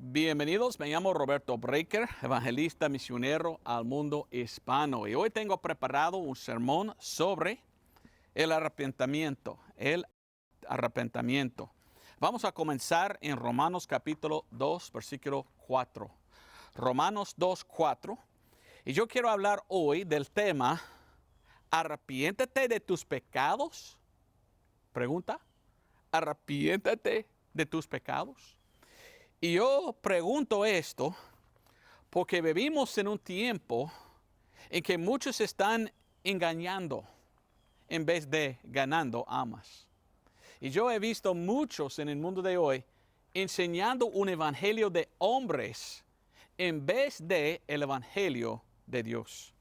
Bienvenidos, me llamo Roberto Breaker, evangelista misionero al mundo hispano. Y hoy tengo preparado un sermón sobre el arrepentimiento, Vamos a comenzar en Romanos capítulo 2, versículo 4. Romanos 2, 4. Y yo quiero hablar hoy del tema, arrepiéntete de tus pecados. Pregunta, arrepiéntete de tus pecados. Y yo pregunto esto porque vivimos en un tiempo en que muchos están engañando en vez de ganando almas. Y yo he visto muchos en el mundo de hoy enseñando un evangelio de hombres en vez de el evangelio de Dios.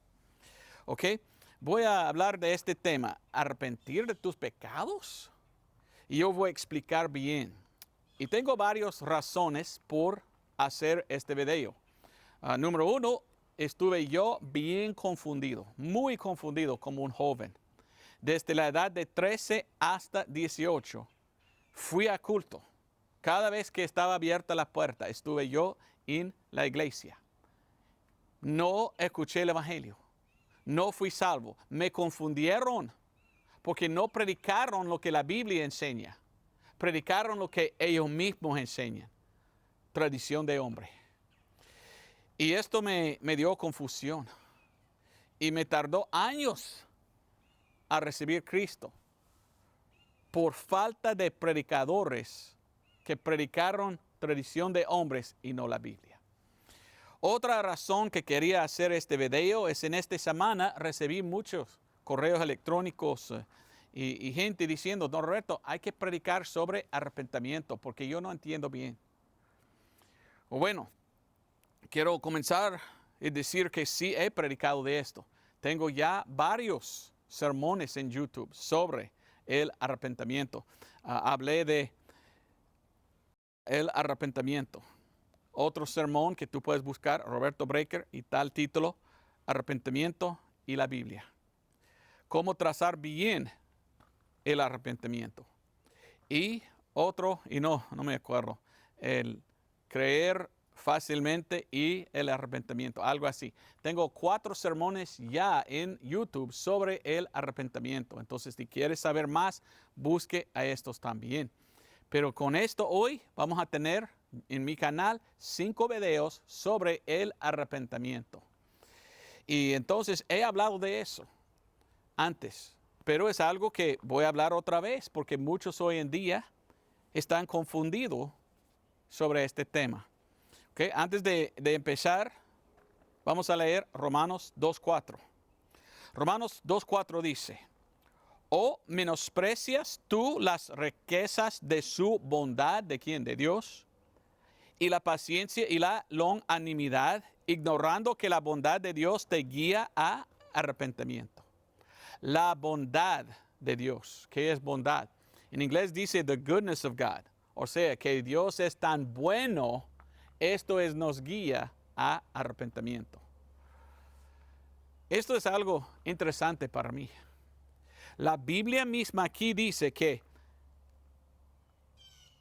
¿Ok? Voy a hablar de este tema, arrepentir de tus pecados. Y yo voy a explicar bien. Y tengo varias razones por hacer este video. Número uno, estuve yo bien confundido, muy confundido como un joven. Desde la edad de 13 hasta 18, fui a culto. Cada vez que estaba abierta la puerta, estuve yo en la iglesia. No escuché el evangelio. No fui salvo. Me confundieron porque no predicaron lo que la Biblia enseña. Predicaron lo que ellos mismos enseñan. Tradición de hombre. Y esto me dio confusión. Y me tardó años a recibir Cristo. Por falta de predicadores que predicaron tradición de hombres y no la Biblia. Otra razón que quería hacer este video es en esta semana recibí muchos correos electrónicos y gente diciendo, don Roberto, hay que predicar sobre arrepentimiento porque yo no entiendo bien. Bueno, quiero comenzar y decir que sí he predicado de esto. Tengo ya varios sermones en YouTube sobre el arrepentimiento. Hablé de el arrepentimiento. Otro sermón que tú puedes buscar, Roberto Breaker, y tal título, Arrepentimiento y la Biblia. Cómo trazar bien el arrepentimiento. Y otro, y no me acuerdo, el creer fácilmente y el arrepentimiento, algo así. Tengo 4 sermones ya en YouTube sobre el arrepentimiento. Entonces, si quieres saber más, busque a estos también. Pero con esto hoy vamos a tener en mi canal 5 videos sobre el arrepentimiento. Y entonces he hablado de eso antes, pero es algo que voy a hablar otra vez porque muchos hoy en día están confundidos sobre este tema. Okay, antes de empezar, vamos a leer Romanos 2.4. Romanos 2.4 dice, ¿o menosprecias tú las riquezas de su bondad? ¿De quién? De Dios. Y la paciencia y la longanimidad, ignorando que la bondad de Dios te guía a arrepentimiento. La bondad de Dios. ¿Qué es bondad? En inglés dice the goodness of God. O sea, que Dios es tan bueno, esto nos guía a arrepentimiento. Esto es algo interesante para mí. La Biblia misma aquí dice que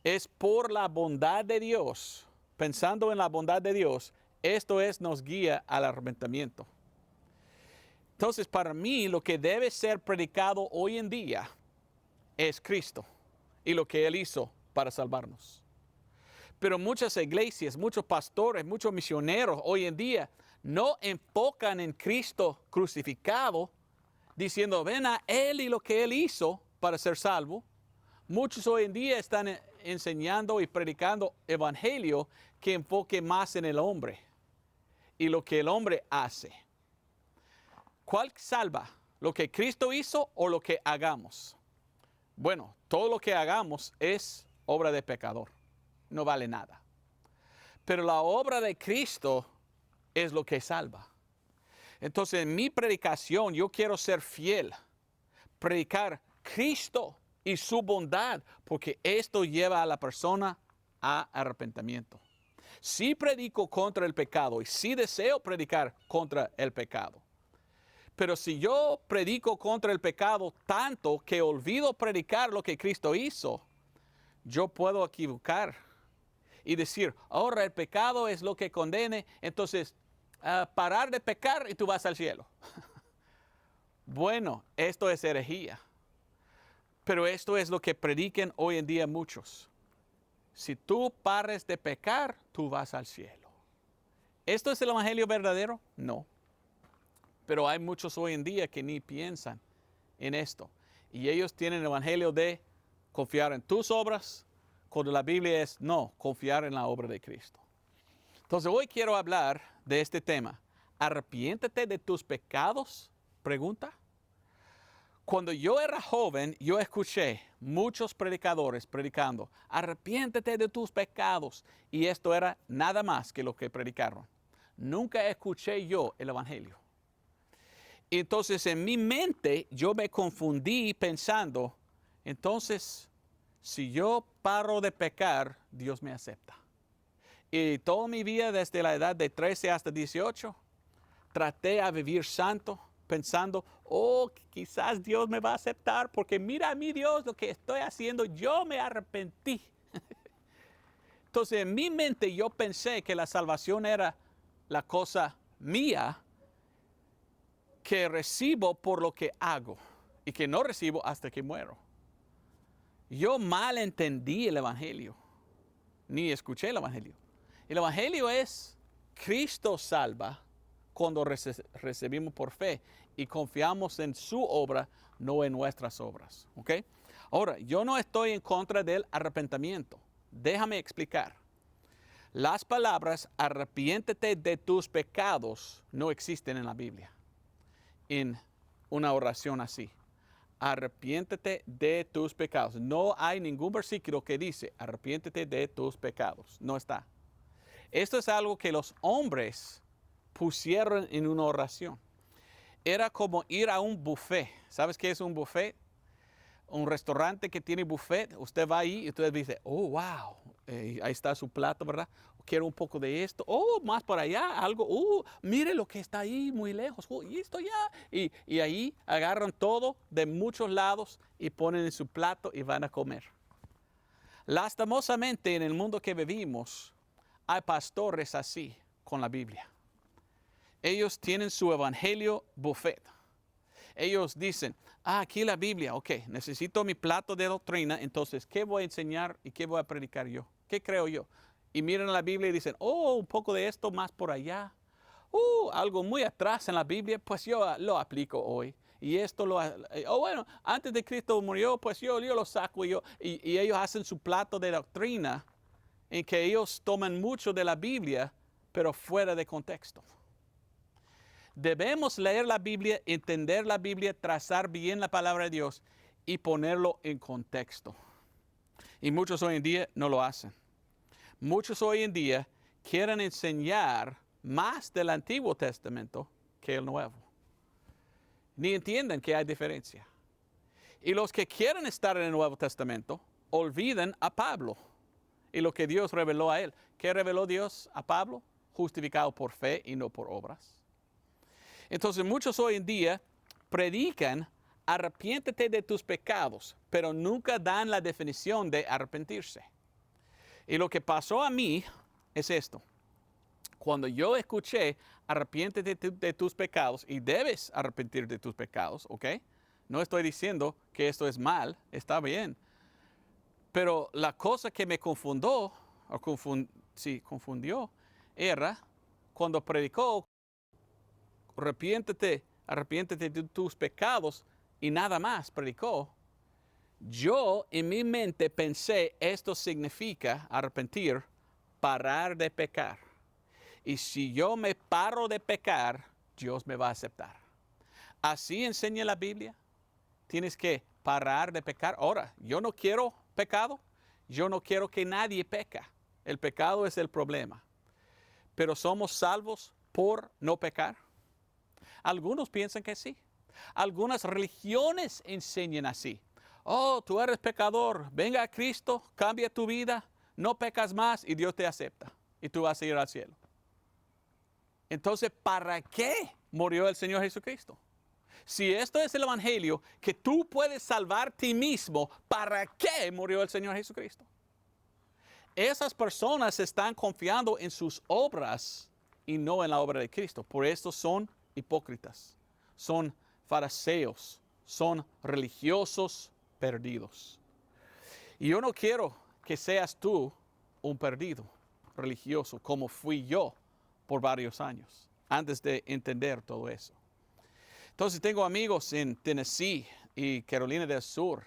es por la bondad de Dios, pensando en la bondad de Dios, esto nos guía al arrepentimiento. Entonces, para mí, lo que debe ser predicado hoy en día es Cristo y lo que Él hizo para salvarnos. Pero muchas iglesias, muchos pastores, muchos misioneros hoy en día no enfocan en Cristo crucificado, diciendo, ven a Él y lo que Él hizo para ser salvo. Muchos hoy en día están enseñando y predicando evangelio que enfoque más en el hombre y lo que el hombre hace. ¿Cuál salva? ¿Lo que Cristo hizo o lo que hagamos? Bueno, todo lo que hagamos es obra de pecador. No vale nada. Pero la obra de Cristo es lo que salva. Entonces, en mi predicación, yo quiero ser fiel. Predicar Cristo y su bondad, porque esto lleva a la persona a arrepentimiento. Sí predico contra el pecado y sí deseo predicar contra el pecado. Pero si yo predico contra el pecado tanto que olvido predicar lo que Cristo hizo, yo puedo equivocar y decir, ahora el pecado es lo que condene, entonces parar de pecar y tú vas al cielo. Bueno, esto es herejía. Pero esto es lo que predican hoy en día muchos. Si tú pares de pecar, tú vas al cielo. ¿Esto es el evangelio verdadero? No. Pero hay muchos hoy en día que ni piensan en esto. Y ellos tienen el evangelio de confiar en tus obras, cuando la Biblia es no, confiar en la obra de Cristo. Entonces hoy quiero hablar de este tema. ¿Arrepiéntete de tus pecados? Pregunta. Cuando yo era joven, yo escuché muchos predicadores predicando, arrepiéntete de tus pecados. Y esto era nada más que lo que predicaron. Nunca escuché yo el evangelio. Entonces en mi mente yo me confundí pensando, entonces si yo paro de pecar, Dios me acepta. Y toda mi vida desde la edad de 13 hasta 18, traté a vivir santo, pensando, oh, quizás Dios me va a aceptar porque mira a mí Dios lo que estoy haciendo, yo me arrepentí. Entonces en mi mente yo pensé que la salvación era la cosa mía que recibo por lo que hago y que no recibo hasta que muero. Yo mal entendí el evangelio, ni escuché el evangelio. El evangelio es Cristo salva cuando recibimos por fe y confiamos en su obra, no en nuestras obras. ¿Ok? Ahora, yo no estoy en contra del arrepentimiento. Déjame explicar. Las palabras arrepiéntete de tus pecados no existen en la Biblia, en una oración así. Arrepiéntete de tus pecados. No hay ningún versículo que dice arrepiéntete de tus pecados. No está. Esto es algo que los hombres pusieron en una oración. Era como ir a un buffet. ¿Sabes qué es un buffet? Un restaurante que tiene buffet. Usted va ahí y usted dice, oh, wow, ahí está su plato, ¿verdad? Quiero un poco de esto. Oh, más por allá, algo. Mire lo que está ahí muy lejos. Y esto ya. Y ahí agarran todo de muchos lados y ponen en su plato y van a comer. Lastimosamente en el mundo que vivimos, hay pastores así con la Biblia. Ellos tienen su evangelio buffet. Ellos dicen, aquí la Biblia, ok, necesito mi plato de doctrina, entonces, ¿qué voy a enseñar y qué voy a predicar yo? ¿Qué creo yo? Y miran la Biblia y dicen, oh, un poco de esto más por allá. Algo muy atrás en la Biblia, pues yo lo aplico hoy. Y esto bueno, antes de Cristo murió, pues yo lo saco y ellos hacen su plato de doctrina en que ellos toman mucho de la Biblia, pero fuera de contexto. Debemos leer la Biblia, entender la Biblia, trazar bien la palabra de Dios y ponerlo en contexto. Y muchos hoy en día no lo hacen. Muchos hoy en día quieren enseñar más del Antiguo Testamento que el Nuevo. Ni entienden que hay diferencia. Y los que quieren estar en el Nuevo Testamento olvidan a Pablo y lo que Dios reveló a él. ¿Qué reveló Dios a Pablo? Justificado por fe y no por obras. Entonces muchos hoy en día predican arrepiéntete de tus pecados, pero nunca dan la definición de arrepentirse. Y lo que pasó a mí es esto. Cuando yo escuché arrepiéntete de tus pecados, y debes arrepentir de tus pecados, ¿ok? No estoy diciendo que esto es mal, está bien. Pero la cosa que me confundió, era cuando predicó, arrepiéntete de tus pecados y nada más predicó. Yo en mi mente pensé, esto significa arrepentir, parar de pecar. Y si yo me paro de pecar, Dios me va a aceptar. Así enseña la Biblia. Tienes que parar de pecar. Ahora, yo no quiero pecado. Yo no quiero que nadie peca. El pecado es el problema. Pero somos salvos por no pecar. Algunos piensan que sí. Algunas religiones enseñan así. Oh, tú eres pecador, venga a Cristo, cambia tu vida, no pecas más y Dios te acepta. Y tú vas a ir al cielo. Entonces, ¿para qué murió el Señor Jesucristo? Si esto es el evangelio, que tú puedes salvar a ti mismo, ¿para qué murió el Señor Jesucristo? esas personas están confiando en sus obras y no en la obra de Cristo. Por esto son hipócritas, son fariseos, son religiosos perdidos. Y yo no quiero que seas tú un perdido religioso como fui yo por varios años, antes de entender todo eso. Entonces tengo amigos en Tennessee y Carolina del Sur,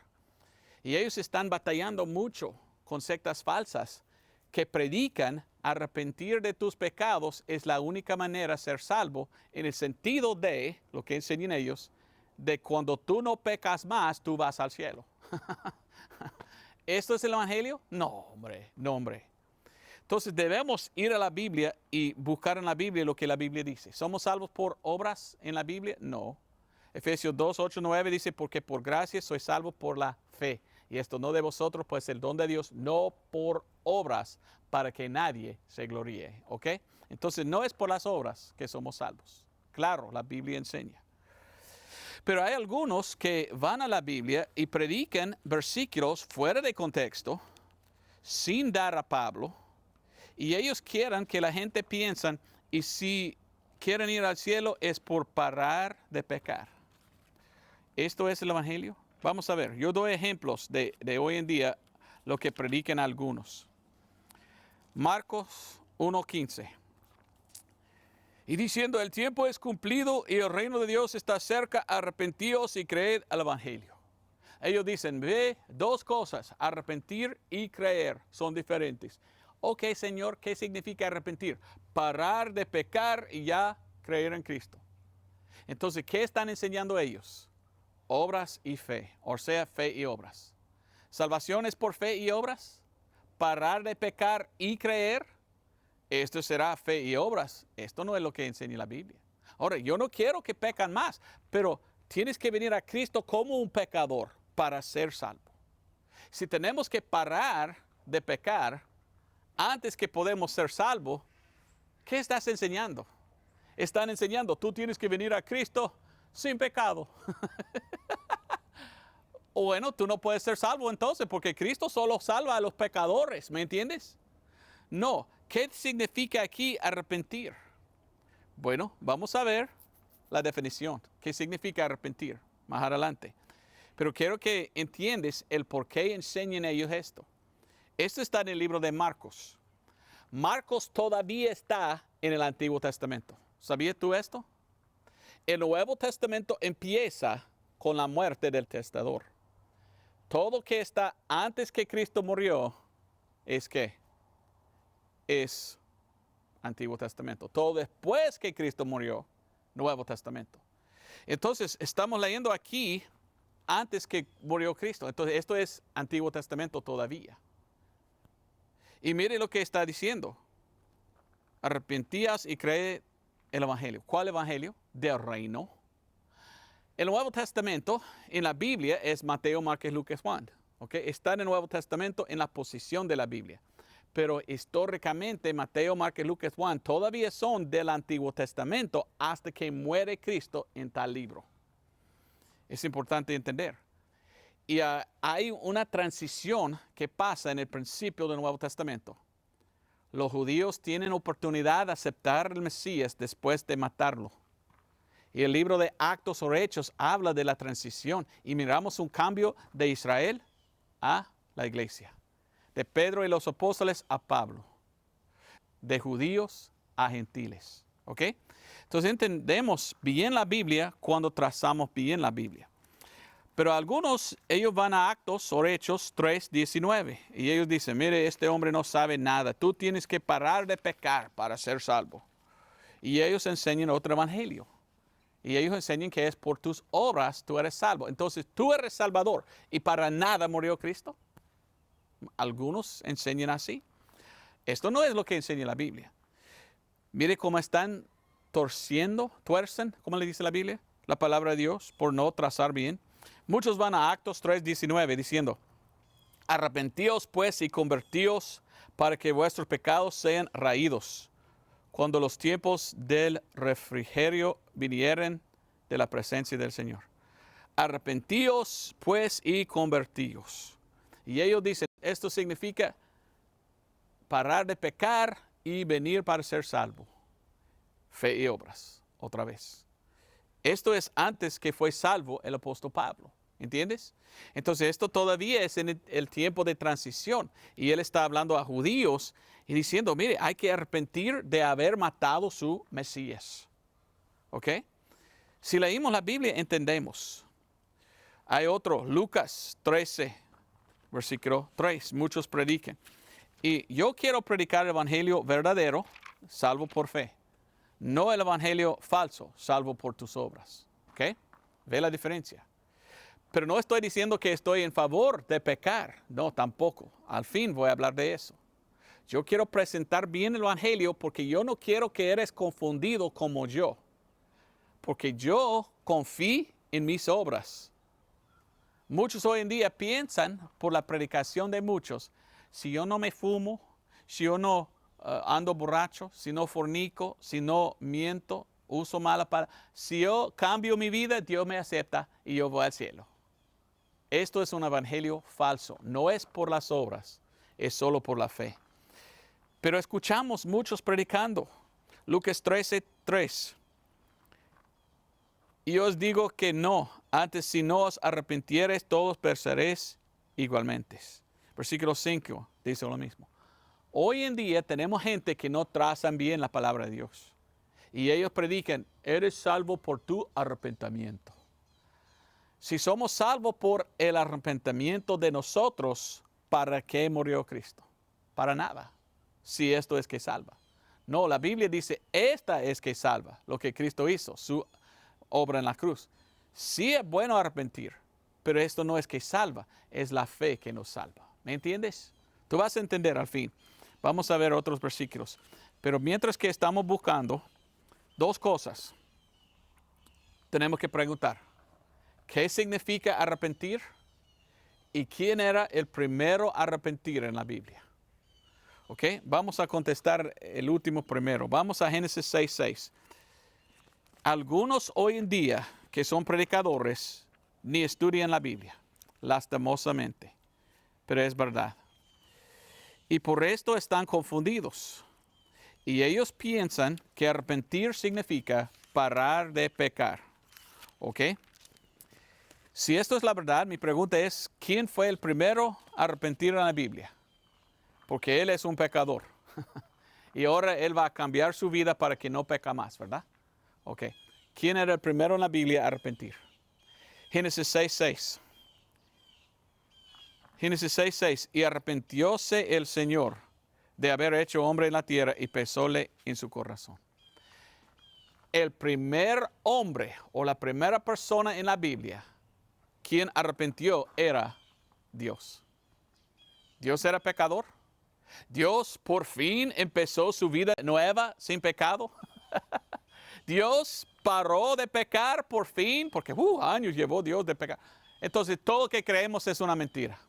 y ellos están batallando mucho con sectas falsas que predican arrepentir de tus pecados es la única manera de ser salvo, en el sentido de, lo que enseñan ellos, de cuando tú no pecas más, tú vas al cielo. ¿Esto es el Evangelio? No, hombre, no, hombre. Entonces debemos ir a la Biblia y buscar en la Biblia lo que la Biblia dice. ¿Somos salvos por obras en la Biblia? No. Efesios 2, 8, 9 dice, porque por gracia sois salvos por la fe. Y esto no de vosotros, pues el don de Dios, no por obras, para que nadie se gloríe. ¿Ok? Entonces no es por las obras que somos salvos. Claro, la Biblia enseña. Pero hay algunos que van a la Biblia y predican versículos fuera de contexto, sin dar a Pablo, y ellos quieren que la gente piense, y si quieren ir al cielo es por parar de pecar. ¿Esto es el Evangelio? Vamos a ver, yo doy ejemplos de hoy en día, lo que predican algunos. Marcos 1:15. Y diciendo, el tiempo es cumplido y el reino de Dios está cerca, arrepentíos y creed al Evangelio. Ellos dicen, ve, dos cosas, arrepentir y creer, son diferentes. Ok, Señor, ¿qué significa arrepentir? Parar de pecar y ya creer en Cristo. Entonces, ¿qué están enseñando ellos? Obras y fe, o sea, fe y obras. ¿Salvación es por fe y obras? ¿Parar de pecar y creer? Esto será fe y obras. Esto no es lo que enseña la Biblia. Ahora, yo no quiero que pecan más, pero tienes que venir a Cristo como un pecador para ser salvo. Si tenemos que parar de pecar antes que podemos ser salvos, ¿qué estás enseñando? Están enseñando, tú tienes que venir a Cristo sin pecado. Bueno, tú no puedes ser salvo entonces, porque Cristo solo salva a los pecadores, ¿me entiendes? No, ¿qué significa aquí arrepentir? Bueno, vamos a ver la definición. ¿Qué significa arrepentir? Más adelante. Pero quiero que entiendas el por qué enseñan ellos esto. Esto está en el libro de Marcos. Marcos todavía está en el Antiguo Testamento. ¿Sabías tú esto? El Nuevo Testamento empieza con la muerte del testador. Todo que está antes que Cristo murió es ¿qué? Es Antiguo Testamento. Todo después que Cristo murió, Nuevo Testamento. Entonces, estamos leyendo aquí antes que murió Cristo. Entonces, esto es Antiguo Testamento todavía. Y mire lo que está diciendo. Arrepentías y cree el Evangelio. ¿Cuál Evangelio? Del reino. El Nuevo Testamento en la Biblia es Mateo, Marcos, Lucas, Juan. ¿Okay? Está en el Nuevo Testamento en la posición de la Biblia. Pero históricamente Mateo, Marcos, Lucas, Juan todavía son del Antiguo Testamento hasta que muere Cristo en tal libro. Es importante entender. Y hay una transición que pasa en el principio del Nuevo Testamento. Los judíos tienen oportunidad de aceptar al Mesías después de matarlo. Y el libro de Actos o Hechos habla de la transición. Y miramos un cambio de Israel a la iglesia. De Pedro y los apóstoles a Pablo. De judíos a gentiles. ¿Ok? Entonces entendemos bien la Biblia cuando trazamos bien la Biblia. Pero algunos, ellos van a Actos o Hechos 3:19. Y ellos dicen, mire, este hombre no sabe nada. Tú tienes que parar de pecar para ser salvo. Y ellos enseñan otro evangelio. Y ellos enseñan que es por tus obras tú eres salvo. Entonces tú eres salvador. ¿Y para nada murió Cristo? Algunos enseñan así. Esto no es lo que enseña la Biblia. Mire cómo están tuercen, ¿cómo le dice la Biblia? La palabra de Dios, por no trazar bien. Muchos van a Actos 3:19 diciendo, arrepentíos pues y convertíos para que vuestros pecados sean raídos, cuando los tiempos del refrigerio vinieren de la presencia del Señor. Arrepentíos pues y convertíos. Y ellos dicen, esto significa parar de pecar y venir para ser salvo. Fe y obras, otra vez. Esto es antes que fue salvo el apóstol Pablo. ¿Entiendes? Entonces esto todavía es en el tiempo de transición. Y él está hablando a judíos y diciendo, mire, hay que arrepentir de haber matado su Mesías. ¿Ok? Si leímos la Biblia, entendemos. Hay otro, Lucas 13, versículo 3. Muchos predican. Y yo quiero predicar el evangelio verdadero, salvo por fe. No el evangelio falso, salvo por tus obras. ¿Ok? ¿Ve la diferencia? Pero no estoy diciendo que estoy en favor de pecar. No, tampoco. Al fin voy a hablar de eso. Yo quiero presentar bien el evangelio porque yo no quiero que eres confundido como yo. Porque yo confío en mis obras. Muchos hoy en día piensan, por la predicación de muchos, si yo no me fumo, si yo no ando borracho, si no fornico, si no miento, uso mala palabra, si yo cambio mi vida, Dios me acepta y yo voy al cielo. Esto es un evangelio falso. No es por las obras, es solo por la fe. Pero escuchamos muchos predicando. Lucas 13, 3. Y os digo que no, antes si no os arrepintiereis, todos pereceréis igualmente. Versículo 5 dice lo mismo. Hoy en día tenemos gente que no trazan bien la palabra de Dios. Y ellos predican, eres salvo por tu arrepentimiento. Si somos salvos por el arrepentimiento de nosotros, ¿para qué murió Cristo? Para nada, si esto es que salva. No, la Biblia dice, esta es que salva, lo que Cristo hizo, su obra en la cruz. Sí es bueno arrepentir, pero esto no es que salva, es la fe que nos salva. ¿Me entiendes? Tú vas a entender al fin. Vamos a ver otros versículos. Pero mientras que estamos buscando, dos cosas tenemos que preguntar. ¿Qué significa arrepentir? ¿Y quién era el primero a arrepentir en la Biblia? ¿Ok? Vamos a contestar el último primero. Vamos a Génesis 6:6. Algunos hoy en día que son predicadores ni estudian la Biblia, lastimosamente, pero es verdad. Y por esto están confundidos. Y ellos piensan que arrepentir significa parar de pecar. ¿Ok? Si esto es la verdad, mi pregunta es, ¿quién fue el primero a arrepentir en la Biblia? Porque él es un pecador. Y ahora él va a cambiar su vida para que no peca más, ¿verdad? Ok. ¿Quién era el primero en la Biblia a arrepentir? Génesis 6:6. Génesis 6:6. Y arrepintióse el Señor de haber hecho hombre en la tierra y pesóle en su corazón. El primer hombre o la primera persona en la Biblia quien arrepintió era Dios. Dios era pecador. Dios por fin empezó su vida nueva sin pecado. Dios paró de pecar por fin, porque años llevó Dios de pecar. Entonces todo lo que creemos es una mentira.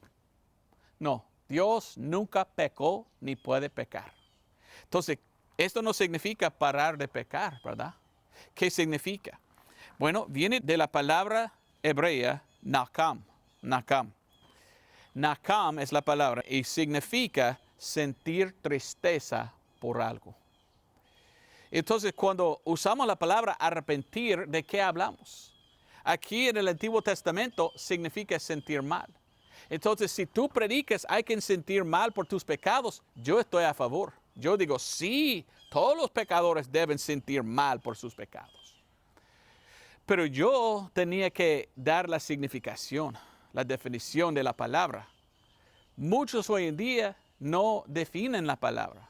No, Dios nunca pecó ni puede pecar. Entonces, esto no significa parar de pecar, ¿verdad? ¿Qué significa? Bueno, viene de la palabra hebrea nakam. Nakam. Nakam es la palabra y significa sentir tristeza por algo. Entonces, cuando usamos la palabra arrepentir, ¿de qué hablamos? Aquí en el Antiguo Testamento significa sentir mal. Entonces, si tú predicas hay que sentir mal por tus pecados, yo estoy a favor. Yo digo, sí, todos los pecadores deben sentir mal por sus pecados. Pero yo tenía que dar la significación, la definición de la palabra. Muchos hoy en día no definen la palabra.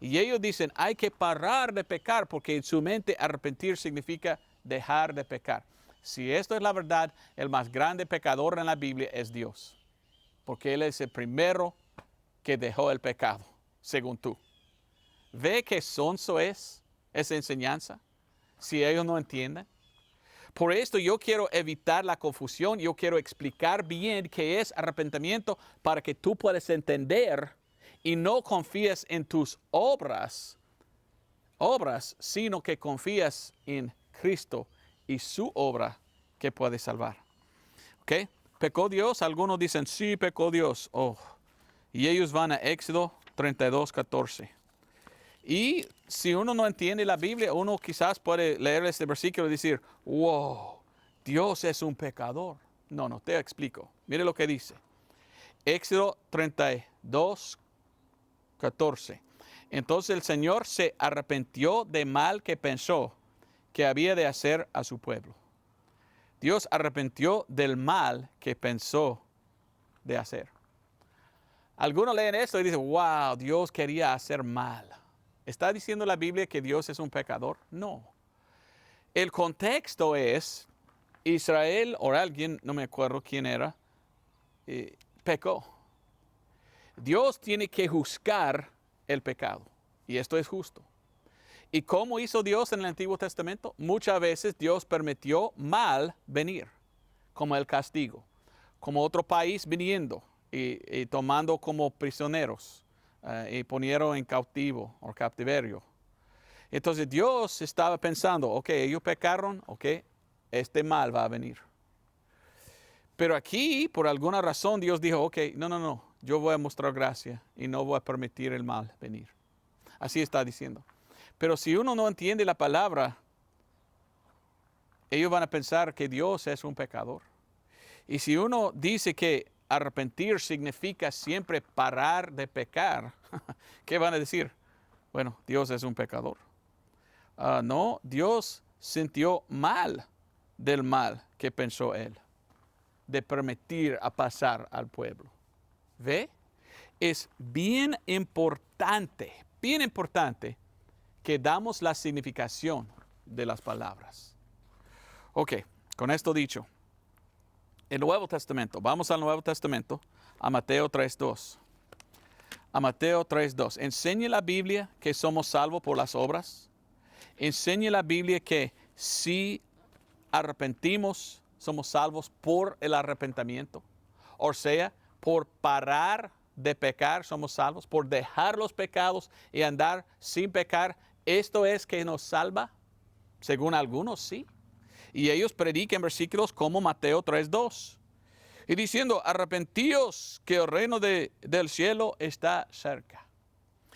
Y ellos dicen, hay que parar de pecar porque en su mente arrepentir significa dejar de pecar. Si esto es la verdad, el más grande pecador en la Biblia es Dios. Porque Él es el primero que dejó el pecado, según tú. ¿Ve qué sonso es esa enseñanza? Si ellos no entienden. Por esto yo quiero evitar la confusión, yo quiero explicar bien qué es arrepentimiento para que tú puedas entender y no confíes en tus obras, sino que confías en Cristo y su obra que puede salvar. ¿Ok? ¿Pecó Dios? Algunos dicen, sí, pecó Dios. Oh. Y ellos van a Éxodo 32, 14. Y si uno no entiende la Biblia, uno quizás puede leer este versículo y decir, wow, Dios es un pecador. No, no, te explico. Mire lo que dice. Éxodo 32, 14. Entonces el Señor se arrepintió de mal que pensó que había de hacer a su pueblo. Dios arrepintió del mal que pensó de hacer. Algunos leen esto y dicen, wow, Dios quería hacer mal. ¿Está diciendo la Biblia que Dios es un pecador? No. El contexto es, Israel o alguien, no me acuerdo quién era, pecó. Dios tiene que juzgar el pecado. Y esto es justo. ¿Y cómo hizo Dios en el Antiguo Testamento? Muchas veces Dios permitió mal venir, como el castigo, como otro país viniendo y tomando como prisioneros y poniendo en cautivo o cautiverio. Entonces Dios estaba pensando, ok, ellos pecaron, ok, este mal va a venir. Pero aquí, por alguna razón, Dios dijo, ok, no, yo voy a mostrar gracia y no voy a permitir el mal venir. Así está diciendo. Pero si uno no entiende la palabra, ellos van a pensar que Dios es un pecador. Y si uno dice que arrepentir significa siempre parar de pecar, ¿qué van a decir? Bueno, Dios es un pecador. No, Dios sintió mal del mal que pensó él, de permitir a pasar al pueblo. ¿Ve? Es bien importante que damos la significación de las palabras. Ok, con esto dicho, el Nuevo Testamento, vamos al Nuevo Testamento, a Mateo 3:2. A Mateo 3:2. ¿Enseña la Biblia que somos salvos por las obras? ¿Enseña la Biblia que si arrepentimos, somos salvos por el arrepentimiento? O sea, por parar de pecar somos salvos, por dejar los pecados y andar sin pecar. ¿Esto es que nos salva? Según algunos, sí. Y ellos predican versículos como Mateo 3:2. Y diciendo, arrepentíos que el reino del cielo está cerca.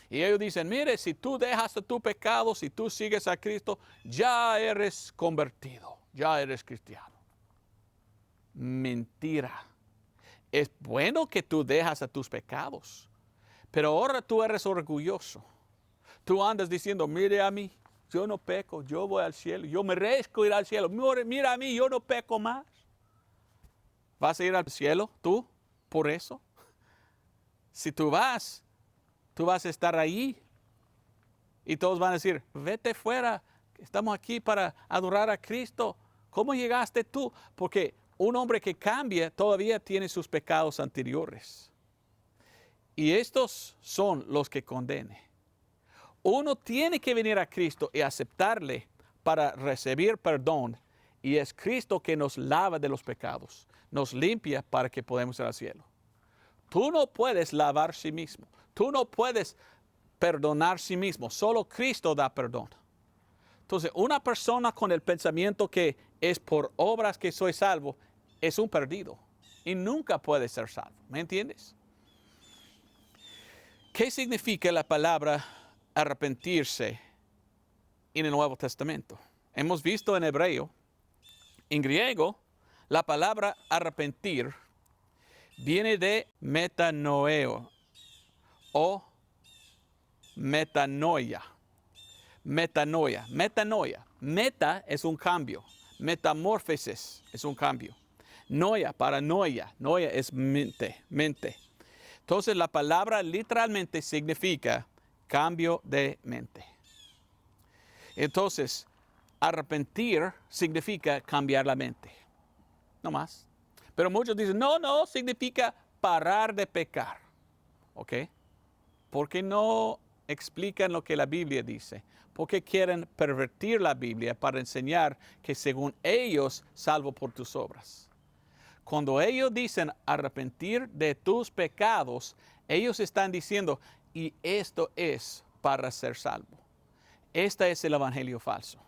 Y ellos dicen, mire, si tú dejas tu pecado, si tú sigues a Cristo, ya eres convertido, ya eres cristiano. Mentira. Es bueno que tú dejas a tus pecados, pero ahora tú eres orgulloso. Tú andas diciendo, mire a mí, yo no peco, yo voy al cielo, yo merezco ir al cielo. Mira a mí, yo no peco más. ¿Vas a ir al cielo tú por eso? Si tú vas a estar ahí y todos van a decir, vete fuera, estamos aquí para adorar a Cristo. ¿Cómo llegaste tú? Porque un hombre que cambia todavía tiene sus pecados anteriores. Y estos son los que condene. Uno tiene que venir a Cristo y aceptarle para recibir perdón. Y es Cristo que nos lava de los pecados, nos limpia para que podamos ir al cielo. Tú no puedes lavar sí mismo. Tú no puedes perdonar sí mismo. Solo Cristo da perdón. Entonces, una persona con el pensamiento que es por obras que soy salvo, es un perdido. Y nunca puede ser salvo. ¿Me entiendes? ¿Qué significa la palabra arrepentirse en el Nuevo Testamento? Hemos visto en hebreo. En griego, la palabra arrepentir viene de metanoeo o metanoia. Metanoia. Meta es un cambio. Metamorfosis es un cambio. Noia, paranoia. Noia es mente. Entonces la palabra literalmente significa cambio de mente. Entonces, arrepentir significa cambiar la mente. No más. Pero muchos dicen, no, significa parar de pecar. ¿Ok? Porque no explican lo que la Biblia dice. Porque quieren pervertir la Biblia para enseñar que según ellos, salvo por tus obras. Cuando ellos dicen arrepentir de tus pecados, ellos están diciendo, y esto es para ser salvo. Este es el evangelio falso.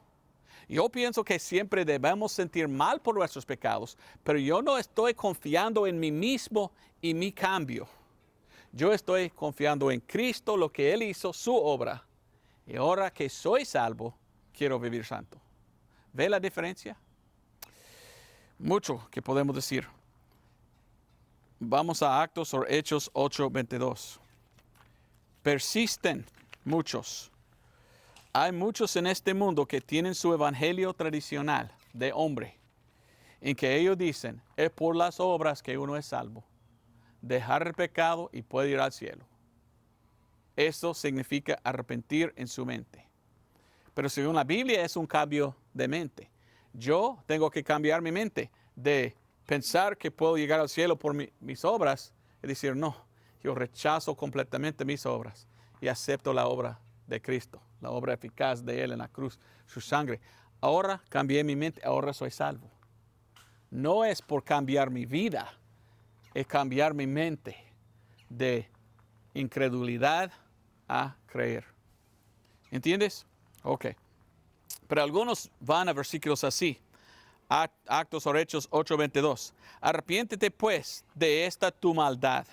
Yo pienso que siempre debemos sentir mal por nuestros pecados, pero yo no estoy confiando en mí mismo y mi cambio. Yo estoy confiando en Cristo, lo que Él hizo, su obra. Y ahora que soy salvo, quiero vivir santo. ¿Ve la diferencia? Mucho que podemos decir. Vamos a Actos o Hechos 8:22. Persisten muchos. Hay muchos en este mundo que tienen su evangelio tradicional de hombre, en que ellos dicen, es por las obras que uno es salvo. Dejar el pecado y puede ir al cielo. Eso significa arrepentir en su mente. Pero según la Biblia es un cambio de mente. Yo tengo que cambiar mi mente de pensar que puedo llegar al cielo por mis obras y decir, no, yo rechazo completamente mis obras y acepto la obra de Cristo, la obra eficaz de Él en la cruz, su sangre. Ahora cambié mi mente, ahora soy salvo. No es por cambiar mi vida, es cambiar mi mente de incredulidad a creer. ¿Entiendes? Ok. Pero algunos van a versículos así. Actos o Hechos 8:22. Arrepiéntete pues de esta tu maldad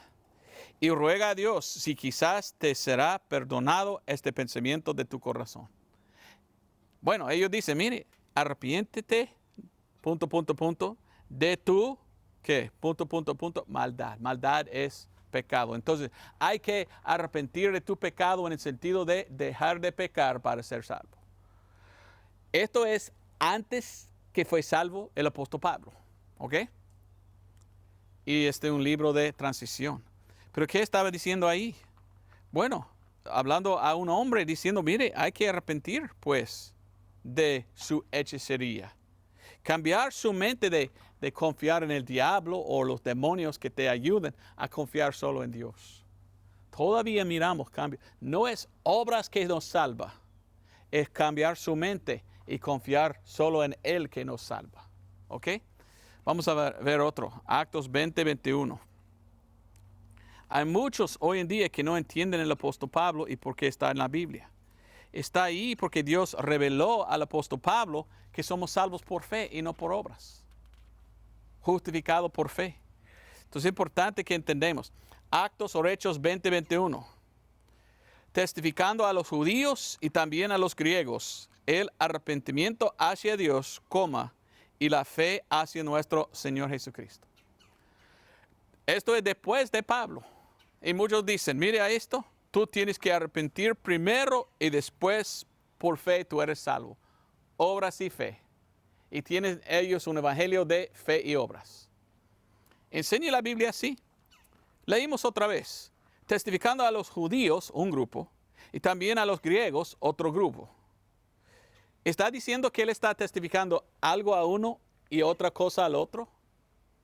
y ruega a Dios si quizás te será perdonado este pensamiento de tu corazón. Bueno, ellos dicen, mire, arrepiéntete, de tu, ¿qué? Maldad. Maldad es pecado. Entonces, hay que arrepentir de tu pecado en el sentido de dejar de pecar para ser salvo. Esto es antes que fue salvo el apóstol Pablo, ¿ok? Y este es un libro de transición. ¿Pero qué estaba diciendo ahí? Bueno, hablando a un hombre diciendo, mire, hay que arrepentir, pues, de su hechicería. Cambiar su mente de confiar en el diablo o los demonios que te ayuden a confiar solo en Dios. Todavía miramos cambio. No es obras que nos salva, es cambiar su mente y confiar solo en Él que nos salva. ¿Ok? Vamos a ver otro. Actos 20:21. Hay muchos hoy en día que no entienden el apóstol Pablo y por qué está en la Biblia. Está ahí porque Dios reveló al apóstol Pablo que somos salvos por fe y no por obras. Justificados por fe. Entonces es importante que entendamos. Actos o Hechos 20:21. Testificando a los judíos y también a los griegos el arrepentimiento hacia Dios, y la fe hacia nuestro Señor Jesucristo. Esto es después de Pablo. Y muchos dicen, mire a esto, tú tienes que arrepentir primero y después por fe tú eres salvo. Obras y fe. Y tienen ellos un evangelio de fe y obras. Enseña la Biblia así. Leímos otra vez. Testificando a los judíos, un grupo, y también a los griegos, otro grupo. ¿Está diciendo que él está testificando algo a uno y otra cosa al otro?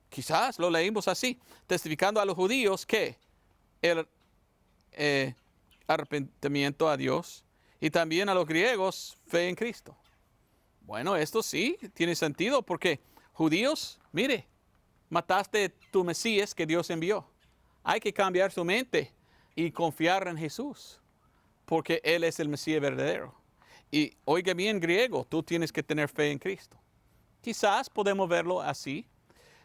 Quizás lo leímos así. Testificando a los judíos que el arrepentimiento a Dios y también a los griegos fe en Cristo. Bueno, esto sí tiene sentido porque judíos, mire, mataste tu Mesías que Dios envió. Hay que cambiar su mente y confiar en Jesús porque Él es el Mesías verdadero. Y oiga bien, griego, tú tienes que tener fe en Cristo. Quizás podemos verlo así,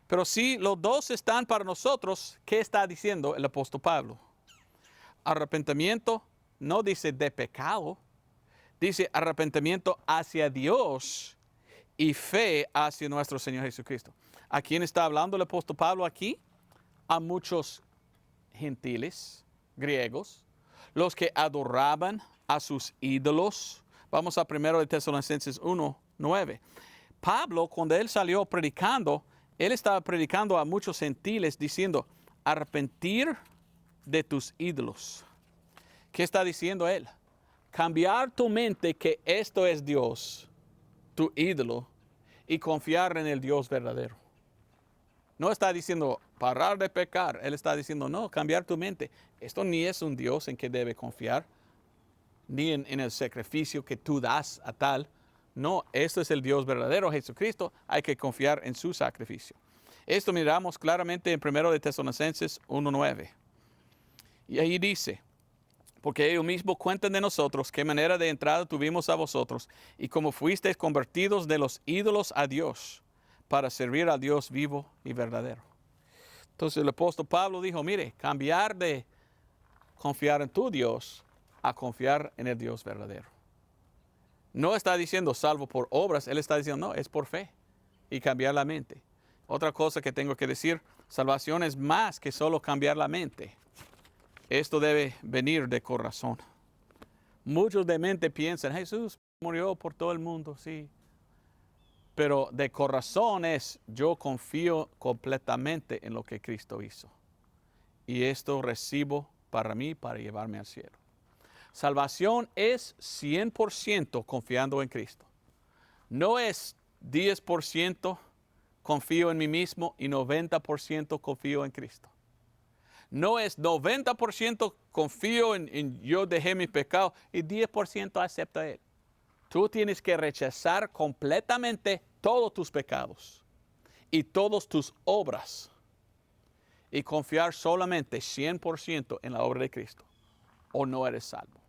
pero si los dos están para nosotros, ¿qué está diciendo el apóstol Pablo? Arrepentimiento no dice de pecado, dice arrepentimiento hacia Dios y fe hacia nuestro Señor Jesucristo. ¿A quién está hablando el apóstol Pablo aquí? A muchos gentiles, griegos, los que adoraban a sus ídolos. Vamos a 1 Tesalonicenses 1:9. Pablo, cuando él salió predicando, él estaba predicando a muchos gentiles diciendo, arrepentir de tus ídolos. ¿Qué está diciendo él? Cambiar tu mente que esto es Dios, tu ídolo, y confiar en el Dios verdadero. No está diciendo parar de pecar. Él está diciendo, no, cambiar tu mente. Esto ni es un Dios en que debe confiar, ni en el sacrificio que tú das a tal. No, esto es el Dios verdadero, Jesucristo. Hay que confiar en su sacrificio. Esto miramos claramente en 1 Tesalonicenses 1:9. Y ahí dice, porque ellos mismos cuentan de nosotros qué manera de entrada tuvimos a vosotros y cómo fuisteis convertidos de los ídolos a Dios para servir al Dios vivo y verdadero. Entonces el apóstol Pablo dijo, mire, cambiar de confiar en tu Dios a confiar en el Dios verdadero. No está diciendo salvo por obras, Él está diciendo no, es por fe y cambiar la mente. Otra cosa que tengo que decir, salvación es más que solo cambiar la mente. Esto debe venir de corazón. Muchos de mente piensan, Jesús murió por todo el mundo, sí. Pero de corazón es, yo confío completamente en lo que Cristo hizo. Y esto recibo para mí, para llevarme al cielo. Salvación es 100% confiando en Cristo. No es 10% confío en mí mismo y 90% confío en Cristo. No es 90% confío en yo dejé mis pecados y 10% acepto a Él. Tú tienes que rechazar completamente todos tus pecados y todas tus obras y confiar solamente 100% en la obra de Cristo o no eres salvo.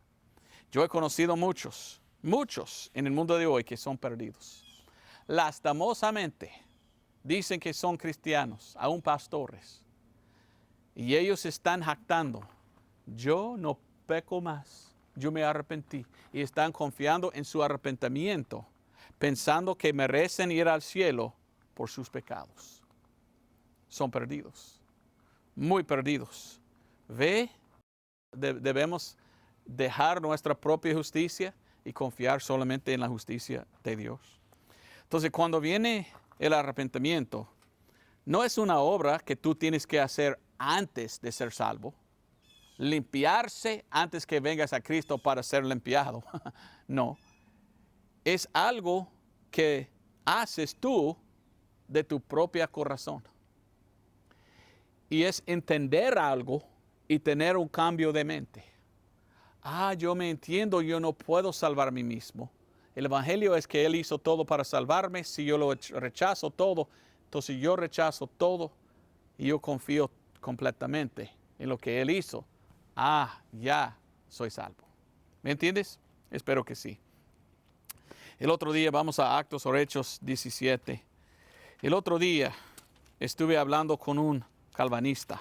Yo he conocido muchos en el mundo de hoy que son perdidos. Lastimosamente dicen que son cristianos, aún pastores. Y ellos están jactando. Yo no peco más. Yo me arrepentí. Y están confiando en su arrepentimiento, pensando que merecen ir al cielo por sus pecados. Son perdidos. Muy perdidos. Debemos dejar nuestra propia justicia y confiar solamente en la justicia de Dios. Entonces, cuando viene el arrepentimiento, no es una obra que tú tienes que hacer antes de ser salvo. Limpiarse antes que vengas a Cristo para ser limpiado. No. Es algo que haces tú de tu propio corazón. Y es entender algo y tener un cambio de mente. Yo me entiendo, yo no puedo salvar a mí mismo. El Evangelio es que Él hizo todo para salvarme. Si yo lo rechazo todo, entonces yo rechazo todo y yo confío completamente en lo que Él hizo. Ya soy salvo. ¿Me entiendes? Espero que sí. El otro día vamos a Actos o Hechos 17. El otro día estuve hablando con un calvinista.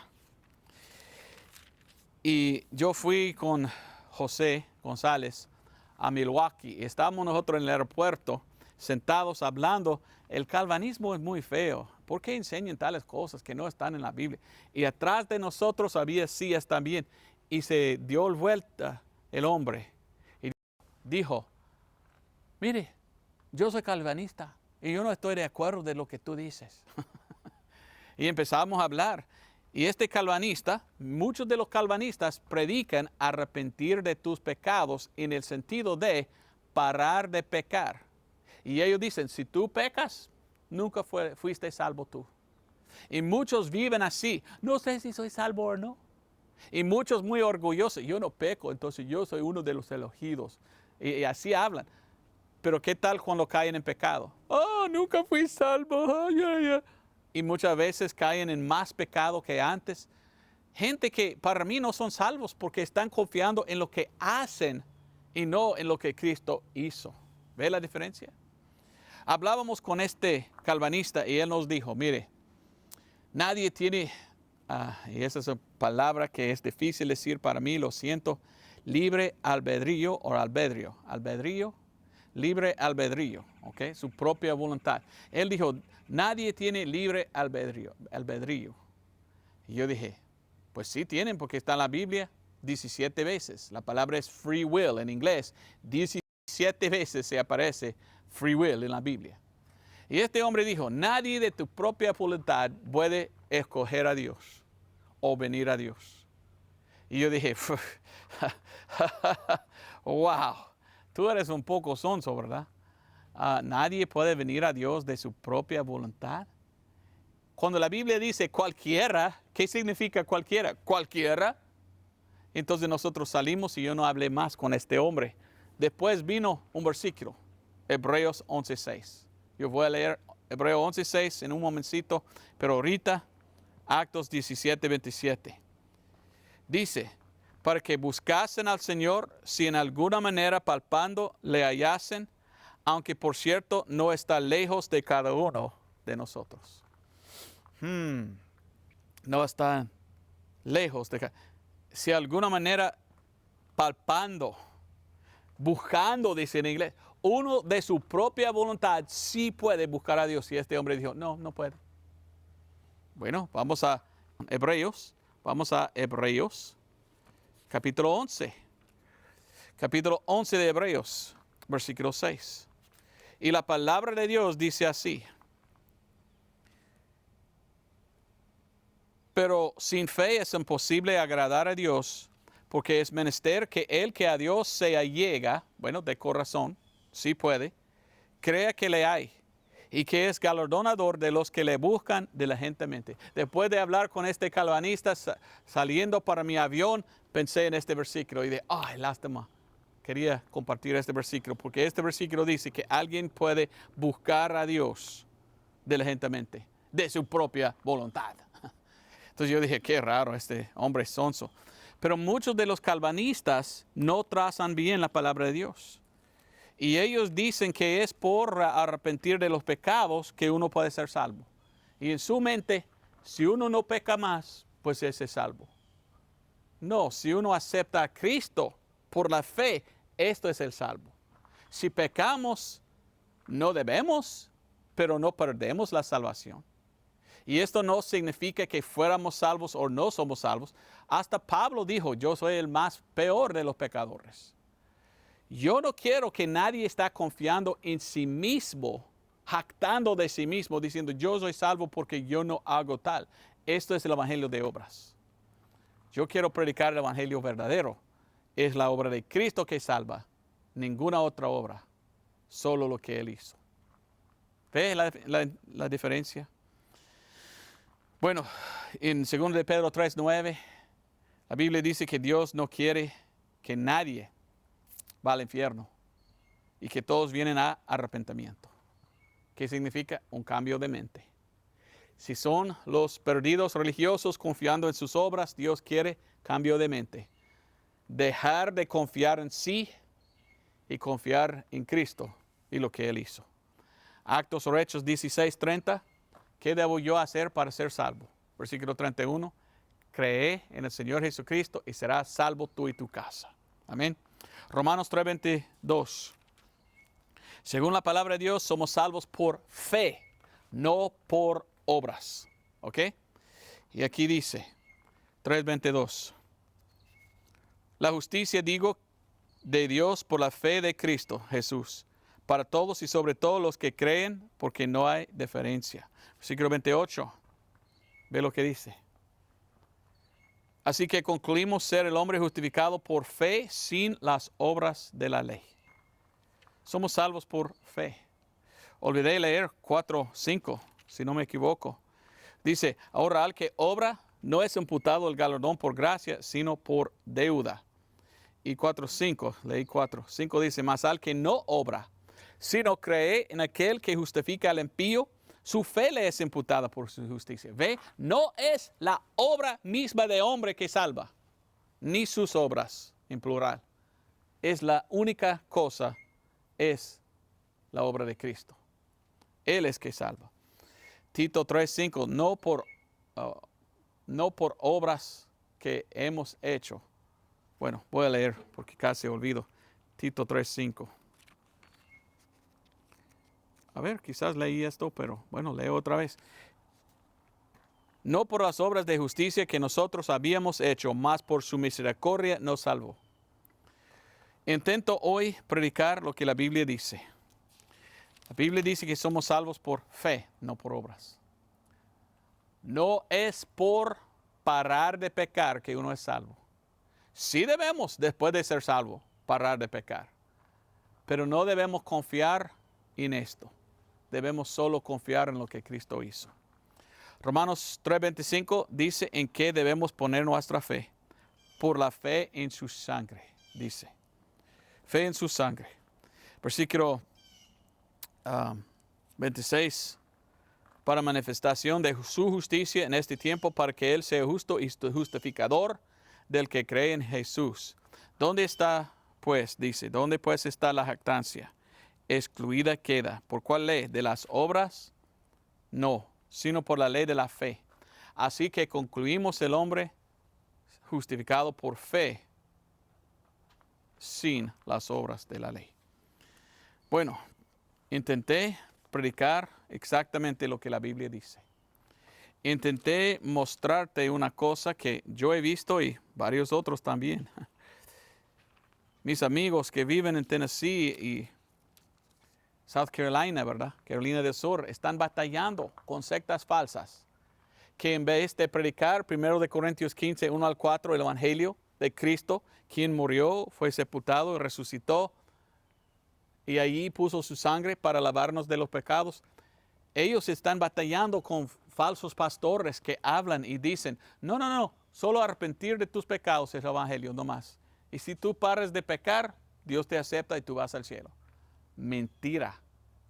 Y yo fui con José González a Milwaukee. Estábamos nosotros en el aeropuerto sentados hablando. El calvinismo es muy feo. ¿Por qué enseñan tales cosas que no están en la Biblia? Y atrás de nosotros había sillas también. Y se dio vuelta el hombre y dijo, mire, yo soy calvinista y yo no estoy de acuerdo de lo que tú dices. Y empezamos a hablar. Y este calvinista, muchos de los calvinistas predican arrepentir de tus pecados en el sentido de parar de pecar. Y ellos dicen, si tú pecas, nunca fuiste salvo tú. Y muchos viven así, no sé si soy salvo o no. Y muchos muy orgullosos, yo no peco, entonces yo soy uno de los elegidos. Y así hablan. Pero ¿qué tal cuando caen en pecado? Nunca fui salvo. Y muchas veces caen en más pecado que antes. Gente que para mí no son salvos porque están confiando en lo que hacen y no en lo que Cristo hizo. ¿Ve la diferencia? Hablábamos con este calvinista y él nos dijo, mire, nadie tiene, y esa es una palabra que es difícil decir para mí, lo siento, libre albedrío o albedrío. Albedrío, libre albedrío, ¿ok? Su propia voluntad. Él dijo, nadie tiene libre albedrío. Y yo dije, pues sí tienen porque está en la Biblia 17 veces. La palabra es free will en inglés. 17 veces se aparece free will en la Biblia. Y este hombre dijo, nadie de tu propia voluntad puede escoger a Dios o venir a Dios. Y yo dije, wow, tú eres un poco sonso, ¿verdad? Nadie puede venir a Dios de su propia voluntad. Cuando la Biblia dice cualquiera, ¿qué significa cualquiera? Cualquiera. Entonces nosotros salimos y yo no hablé más con este hombre. Después vino un versículo, Hebreos 11:6. Yo voy a leer Hebreos 11:6 en un momentito, pero ahorita Actos 17:27. Dice, para que buscasen al Señor, si en alguna manera palpando le hallasen, aunque por cierto no está lejos de cada uno de nosotros. No está lejos de cada. si de alguna manera palpando, buscando, dice en inglés, uno de su propia voluntad sí puede buscar a Dios. Y este hombre dijo, no, no puede. Bueno, vamos a Hebreos, capítulo 11. Capítulo 11 de Hebreos, versículo 6. Y la palabra de Dios dice así. Pero sin fe es imposible agradar a Dios, porque es menester que el que a Dios se allega, bueno, de corazón, sí puede, crea que le hay y que es galardonador de los que le buscan diligentemente. Después de hablar con este calvanista, saliendo para mi avión, pensé en este versículo y dije, ay, lástima. Quería compartir este versículo, porque este versículo dice que alguien puede buscar a Dios diligentemente, de su propia voluntad. Entonces yo dije, qué raro este hombre sonso. Pero muchos de los calvinistas no trazan bien la palabra de Dios. Y ellos dicen que es por arrepentir de los pecados que uno puede ser salvo. Y en su mente, si uno no peca más, pues ese es salvo. No, si uno acepta a Cristo por la fe, esto es el salvo. Si pecamos, no debemos, pero no perdemos la salvación. Y esto no significa que fuéramos salvos o no somos salvos. Hasta Pablo dijo, yo soy el más peor de los pecadores. Yo no quiero que nadie esté confiando en sí mismo, jactando de sí mismo, diciendo yo soy salvo porque yo no hago tal. Esto es el evangelio de obras. Yo quiero predicar el evangelio verdadero. Es la obra de Cristo que salva. Ninguna otra obra. Solo lo que Él hizo. ¿Ves la diferencia? Bueno, en 2 de Pedro 3:9, la Biblia dice que Dios no quiere que nadie va al infierno y que todos vienen a arrepentimiento. ¿Qué significa? Un cambio de mente. Si son los perdidos religiosos confiando en sus obras, Dios quiere cambio de mente. Dejar de confiar en sí y confiar en Cristo y lo que Él hizo. Actos o Hechos 16:30. ¿Qué debo yo hacer para ser salvo? Versículo 31. Cree en el Señor Jesucristo y serás salvo tú y tu casa. Amén. Romanos 3:22. Según la palabra de Dios, somos salvos por fe, no por obras. ¿Ok? Y aquí dice, 3:22. La justicia, digo, de Dios por la fe de Cristo Jesús, para todos y sobre todo los que creen, porque no hay diferencia. Versículo 28. Ve lo que dice. Así que concluimos ser el hombre justificado por fe sin las obras de la ley. Somos salvos por fe. Olvidé leer 4:5, si no me equivoco. Dice, ahora al que obra no es imputado el galardón por gracia, sino por deuda. Y 4:5, leí 4:5 dice, mas al que no obra, sino cree en aquel que justifica al impío, su fe le es imputada por su justicia. ¿Ve? No es la obra misma de hombre que salva, ni sus obras en plural. Es la única cosa, es la obra de Cristo. Él es que salva. Tito 3:5, no por obras que hemos hecho. Bueno, voy a leer porque casi olvido. Tito 3:5. A ver, quizás leí esto, pero bueno, leo otra vez. No por las obras de justicia que nosotros habíamos hecho, mas por su misericordia nos salvó. Intento hoy predicar lo que la Biblia dice. La Biblia dice que somos salvos por fe, no por obras. No es por parar de pecar que uno es salvo. Sí debemos, después de ser salvo, parar de pecar. Pero no debemos confiar en esto. Debemos solo confiar en lo que Cristo hizo. Romanos 3:25 dice en qué debemos poner nuestra fe. Por la fe en su sangre, dice. Fe en su sangre. Versículo 26. Para manifestación de su justicia en este tiempo, para que Él sea justo y justificador del que cree en Jesús. ¿Dónde está, pues? Dice, ¿dónde pues está la jactancia? Excluida queda. ¿Por cuál ley? ¿De las obras? No, sino por la ley de la fe. Así que concluimos el hombre justificado por fe sin las obras de la ley. Bueno, intenté predicar exactamente lo que la Biblia dice. Intenté mostrarte una cosa que yo he visto y varios otros también. Mis amigos que viven en Tennessee y South Carolina, ¿verdad? Carolina del Sur, están batallando con sectas falsas. Que en vez de predicar 1 Corintios 15, 1 al 4, el Evangelio de Cristo, quien murió, fue sepultado y resucitó, y allí puso su sangre para lavarnos de los pecados. Ellos están batallando con falsos pastores que hablan y dicen, no, solo arrepentir de tus pecados es el Evangelio, no más. Y si tú pares de pecar, Dios te acepta y tú vas al cielo. Mentira.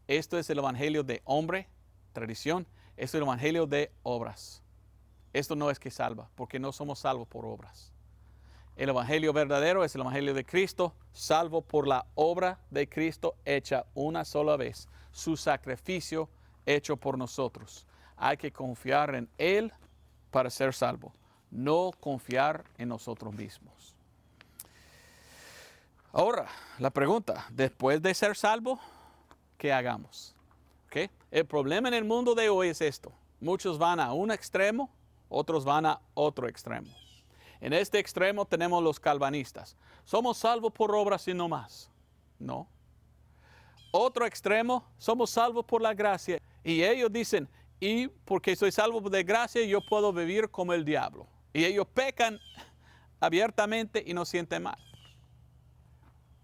Esto es el Evangelio de hombre, tradición. Esto es el Evangelio de obras. Esto no es que salva, porque no somos salvos por obras. El Evangelio verdadero es el Evangelio de Cristo, salvo por la obra de Cristo hecha una sola vez, su sacrificio hecho por nosotros. Hay que confiar en Él para ser salvo, no confiar en nosotros mismos. Ahora, la pregunta, después de ser salvo, ¿qué hagamos? ¿Okay? El problema en el mundo de hoy es esto. Muchos van a un extremo, otros van a otro extremo. En este extremo tenemos los calvinistas. Somos salvos por obras y no más. No. Otro extremo, somos salvos por la gracia. Y ellos dicen, y porque soy salvo de gracia, yo puedo vivir como el diablo. Y ellos pecan abiertamente y no sienten mal.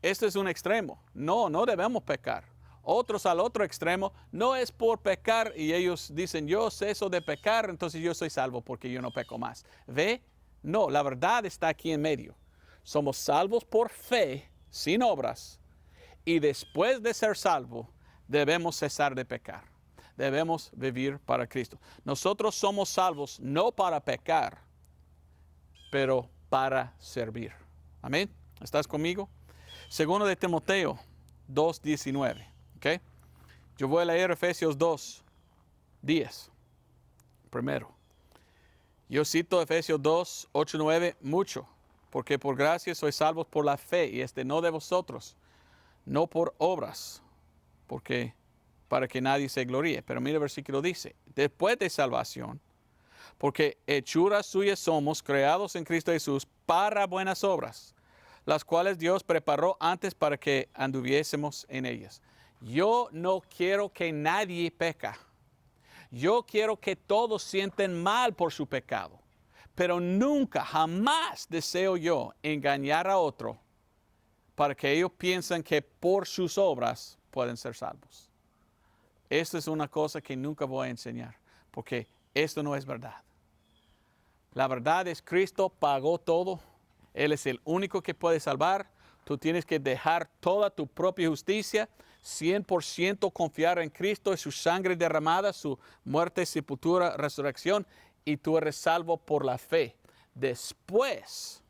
Este es un extremo. No debemos pecar. Otros al otro extremo, no es por pecar y ellos dicen, yo ceso de pecar, entonces yo soy salvo porque yo no peco más. ¿Ve? No, la verdad está aquí en medio. Somos salvos por fe, sin obras, y después de ser salvos, debemos cesar de pecar. Debemos vivir para Cristo. Nosotros somos salvos no para pecar, pero para servir. Amén. ¿Estás conmigo? Segundo de Timoteo 2:19. ¿Okay? Yo voy a leer Efesios 2:10 primero. Yo cito Efesios 2:8-9 mucho, porque por gracia sois salvos por la fe, y no de vosotros, no por obras, porque para que nadie se gloríe. Pero mira el versículo dice, después de salvación, porque hechuras suyas somos, creados en Cristo Jesús, para buenas obras, las cuales Dios preparó antes para que anduviésemos en ellas. Yo no quiero que nadie peca. Yo quiero que todos sienten mal por su pecado. Pero nunca, jamás deseo yo engañar a otro para que ellos piensen que por sus obras pueden ser salvos. Esto es una cosa que nunca voy a enseñar, porque esto no es verdad. La verdad es Cristo pagó todo. Él es el único que puede salvar. Tú tienes que dejar toda tu propia justicia, 100% confiar en Cristo y su sangre derramada, su muerte, sepultura, resurrección, y tú eres salvo por la fe. Después,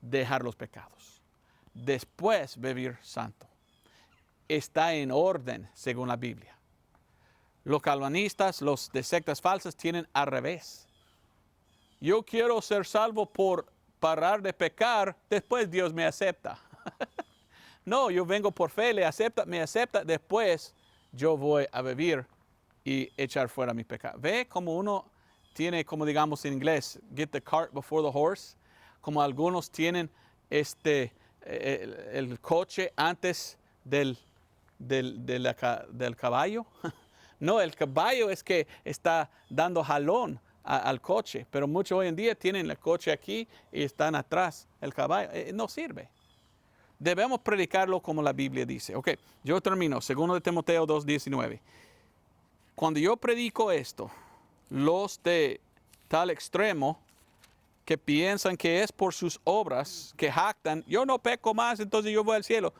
dejar los pecados. Después, vivir santo. Está en orden según la Biblia. Los calvinistas, los de sectas falsas, tienen al revés. Yo quiero ser salvo por parar de pecar, después Dios me acepta. No, yo vengo por fe, me acepta, después yo voy a vivir y echar fuera mi pecado. ¿Ve cómo uno tiene, como digamos en inglés, get the cart before the horse? Como algunos tienen el coche antes del caballo. No, el caballo es que está dando jalón al coche, pero muchos hoy en día tienen el coche aquí y están atrás el caballo. No sirve. Debemos predicarlo como la Biblia dice. Ok, yo termino. 2 de Timoteo 2:19. Cuando yo predico esto, los de tal extremo que piensan que es por sus obras, que jactan, yo no peco más, entonces yo voy al cielo.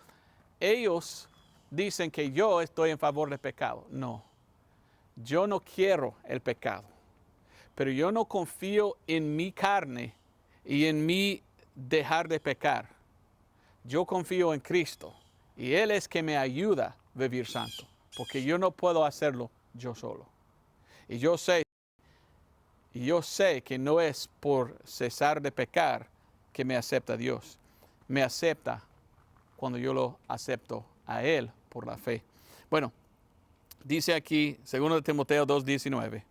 Ellos dicen que yo estoy en favor del pecado. No, yo no quiero el pecado, pero yo no confío en mi carne y en mi dejar de pecar. Yo confío en Cristo y Él es que me ayuda a vivir santo, porque yo no puedo hacerlo yo solo. Y yo sé, Y yo sé que no es por cesar de pecar que me acepta Dios. Me acepta cuando yo lo acepto a Él por la fe. Bueno, dice aquí, 2 Timoteo 2:19,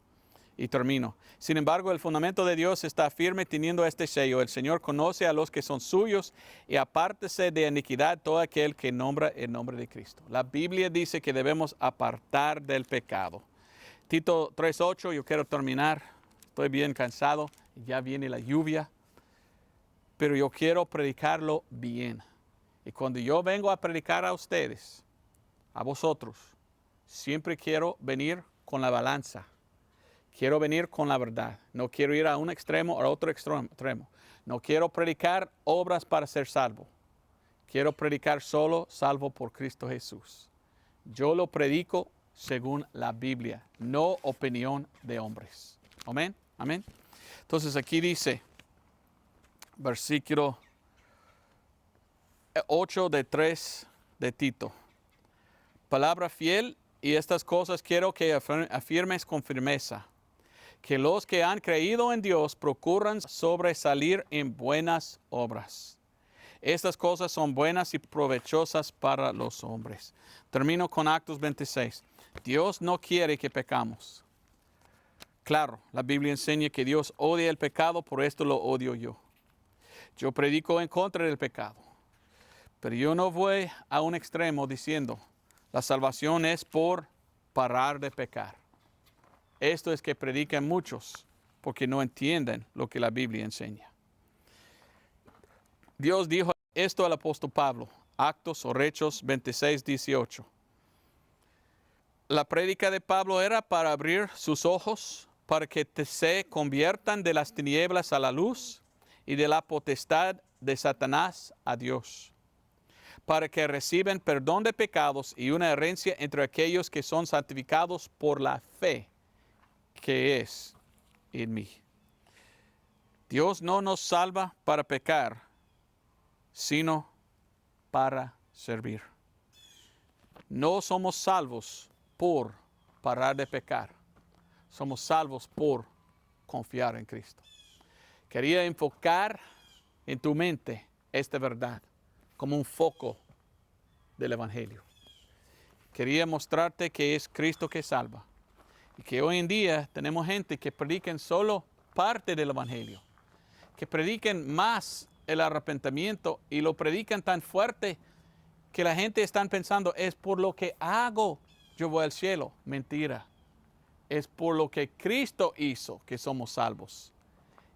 y termino. Sin embargo, el fundamento de Dios está firme teniendo este sello. El Señor conoce a los que son suyos y apártese de iniquidad todo aquel que nombra el nombre de Cristo. La Biblia dice que debemos apartar del pecado. Tito 3:8, yo quiero terminar. Estoy bien cansado, ya viene la lluvia, pero yo quiero predicarlo bien. Y cuando yo vengo a predicar a ustedes, a vosotros, siempre quiero venir con la balanza. Quiero venir con la verdad. No quiero ir a un extremo o a otro extremo. No quiero predicar obras para ser salvo. Quiero predicar solo salvo por Cristo Jesús. Yo lo predico según la Biblia, no opinión de hombres. Amén. Amén. Entonces aquí dice, versículo 8 de 3 de Tito. Palabra fiel, y estas cosas quiero que afirmes con firmeza, que los que han creído en Dios procuran sobresalir en buenas obras. Estas cosas son buenas y provechosas para los hombres. Termino con Actos 26. Dios no quiere que pecamos. Claro, la Biblia enseña que Dios odia el pecado, por esto lo odio yo. Yo predico en contra del pecado, pero yo no voy a un extremo diciendo, la salvación es por parar de pecar. Esto es que predican muchos porque no entienden lo que la Biblia enseña. Dios dijo esto al apóstol Pablo, Actos o Hechos 26:18. La prédica de Pablo era para abrir sus ojos, para que se conviertan de las tinieblas a la luz y de la potestad de Satanás a Dios, para que reciban perdón de pecados y una herencia entre aquellos que son santificados por la fe que es en mí. Dios no nos salva para pecar, sino para servir. No somos salvos por parar de pecar. Somos salvos por confiar en Cristo. Quería enfocar en tu mente esta verdad como un foco del Evangelio. Quería mostrarte que es Cristo que salva. Y que hoy en día tenemos gente que predican solo parte del Evangelio. Que predican más el arrepentimiento y lo predican tan fuerte que la gente está pensando, es por lo que hago, yo voy al cielo. Mentira. Es por lo que Cristo hizo que somos salvos.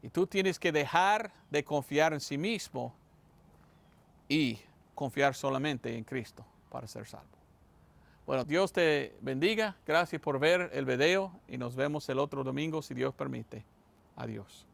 Y tú tienes que dejar de confiar en sí mismo y confiar solamente en Cristo para ser salvo. Bueno, Dios te bendiga. Gracias por ver el video y nos vemos el otro domingo si Dios permite. Adiós.